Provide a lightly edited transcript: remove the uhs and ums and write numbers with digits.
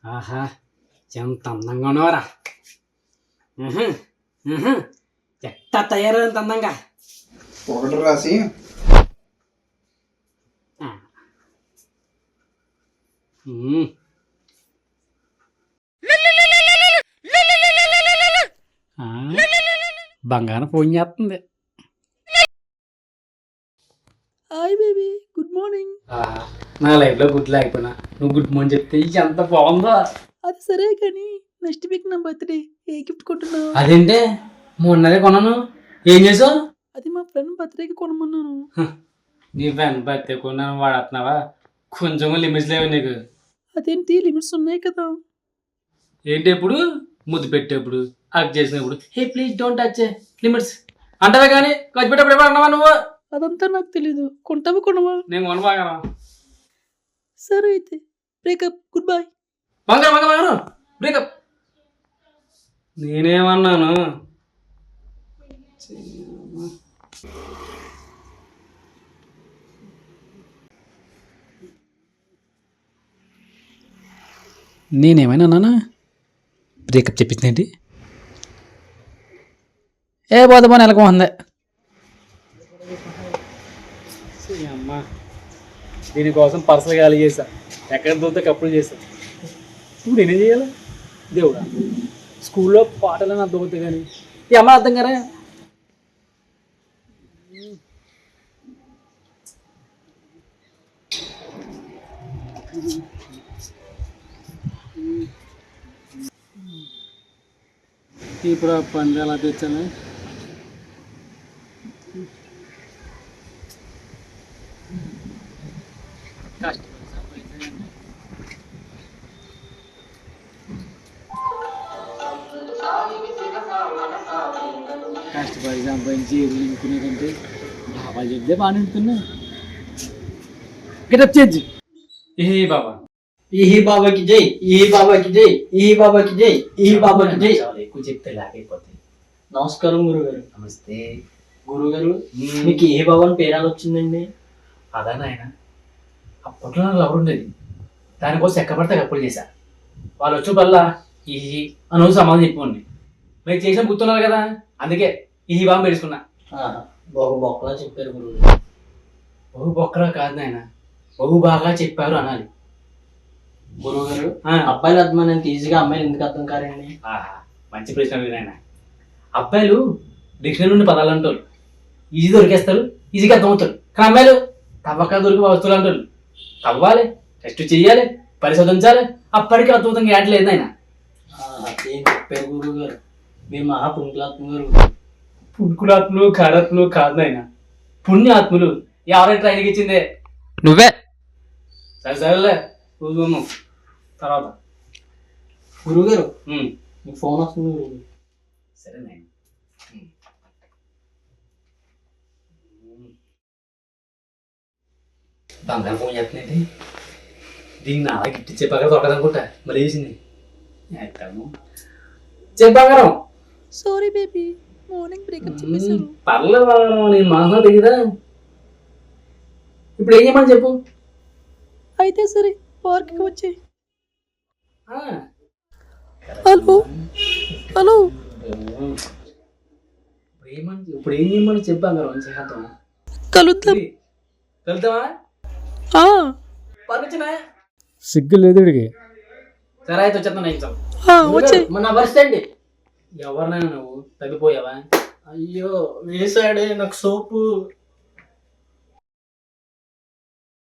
ఆహా, ఎంత అందంగా ఉన్నవారా! ఎట్టా తయారైనంత అందంగా ఒకటి రాసి బంగారం ఫోన్ చేస్తుంది. Hi baby, good morning. నా లైఫ్లో గుడ్ లేకపోయినా నువ్వు గుడ్ మార్నింగ్ చెప్తే ఎంత బాగుందో. అది సరే కానీ నెక్స్ట్ వీక్ నా బర్త్డే, ఏ గిఫ్ట్ కొంటున్నావు? అదేంటే మొన్ననే కొన్నాను. ఏం చేసావు? అది మా ఫ్రెండ్ బర్త్డేకి కొనమన్నాను. నీ ఫ్రెండ్ బర్త్డే కొన్నాను వాడుతున్నావా? కొంచెం లిమిట్స్ లేవు నీకు. అదేంటి, లిమిట్స్ ఉన్నాయి కదా. ఏంటి ఎప్పుడు ముద్దు పెట్టేప్పుడు, అక్ చేసినప్పుడు hey please don't touch limits అంటావే కానీ ఖర్చు పెట్టేప్పుడు ఎప్పుడు అన్నావా నువ్వు? అదంతా నాకు తెలీదు. కొంటావా కొనవా? నేను కొన బాగా. సరే అయితే బ్రేకప్, గుడ్ బై. బంగారం బ్రేకప్. నేనేమన్నాను? నేనేమైనా అన్నానా? బ్రేకప్ చెప్పిందేంటి? ఏ పోతే నెలకు ఉంది అమ్మా. దీనికోసం పర్సనల్ ఖాళీ చేశా, ఎక్కడ దూరితే కప్పులు చేశా. ఇప్పుడు నేనేం చేయాలి దేవుడా? స్కూల్లో పాటలు నా దోతే కానీ ఈ అమ్మ అర్థం కదా. ఇప్పుడు ఆ పండు ఎలా తెచ్చాను? కష్టపడి సంపాదించి ఎరువులు నింపుకునేదంటే బాబా చెప్తే బాగా నింపుతున్నా. Getup change. ఏ బాబా, ఈ బాబాకి జై, ఈ బాబాకి జై, ఈ బాబాకి జై, ఈ బాబాకి జై. ఎక్కువ చెప్తే లేకపోతే. నమస్కారం గురుగారు. నమస్తే గురుగారు, మీకు ఏ బాబా అని పేరు వచ్చిందండి? అదా నాయన, అప్పట్లో నాకు లవర్ ఉండేది. దానికోసం ఎక్కబడితే అప్పులు చేశా. వాళ్ళు వచ్చినప్పుడల్లా ఈ అనవసరం సమాధానం చెప్పండి. మీరు చేసిన గుర్తున్నారు కదా, అందుకే ఈ బాబు పెడుచుకున్నా. బహు బొక్కలా చెప్పారు గురువు. బహు బొక్కలా కాదు నాయన, బహు బాగా చెప్పారు అనాలి. గురువు గారు, అబ్బాయిలు అర్థమని ఈజీగా అమ్మాయిలు ఎందుకు అర్థం కారండి? మంచి ప్రశ్న నాయన. అబ్బాయిలు డిక్షనరీ నుండి పదాలు అంటారు, ఈజీ దొరికేస్తారు, ఈజీగా అర్థమవుతారు. కానీ అమ్మాయిలు తవ్వక దొరికి వస్తువులు అంటారు. తవ్వాలి, టెస్ట్ చెయ్యాలి, పరిశోధించాలి, అప్పటికే అద్భుతంగా యాడ్ లేదు ఆయన. ఏం చెప్పారు గురువు గారు, మీరు మహా పుణ్యాత్మ గారు. పుణ్కులాత్ములు కారాత్ములు కాదు నాయన, పుణ్యాత్ములు. ఎవరైనా ట్రైనింగ్ ఇచ్చిందే? నువ్వే. సరే సరేలే, చూసుకున్నాం తర్వాత. గురువు గారు, మీకు ఫోన్ వస్తుంది గురువు. సరే నాయన. బంగారం ఫోన్ చేస్తున్నాండి. దీన్ని అలా గిట్టి చెప్పాక దొరకదనుకుంటా, మరి వేసింది చెప్పాగరం. సారీ బేబీ, మార్నింగ్ బ్రేకప్ చెప్పేశాను. పర్లేదు బంగారం, నేను మాసా దిగుదా. ఇప్పుడు ఏం చేయమని చెప్పు. అయితే సరే, పార్క్కి వచ్చే. హలో హలో, ఇప్పుడు ఏం చేయమని చెప్పు బంగారం, చేద్దాం. కలుద్దాం. వెళ్తావా? పర్మిషనా? సిగ్గు లేదు ఇడికి. సరే అయితే వచ్చేద్దాం. వచ్చే. మన పరిస్థితి ఎవరినైనా నువ్వు తగ్గిపోయావా? అయ్యో వేసాడే నాకు సోపు.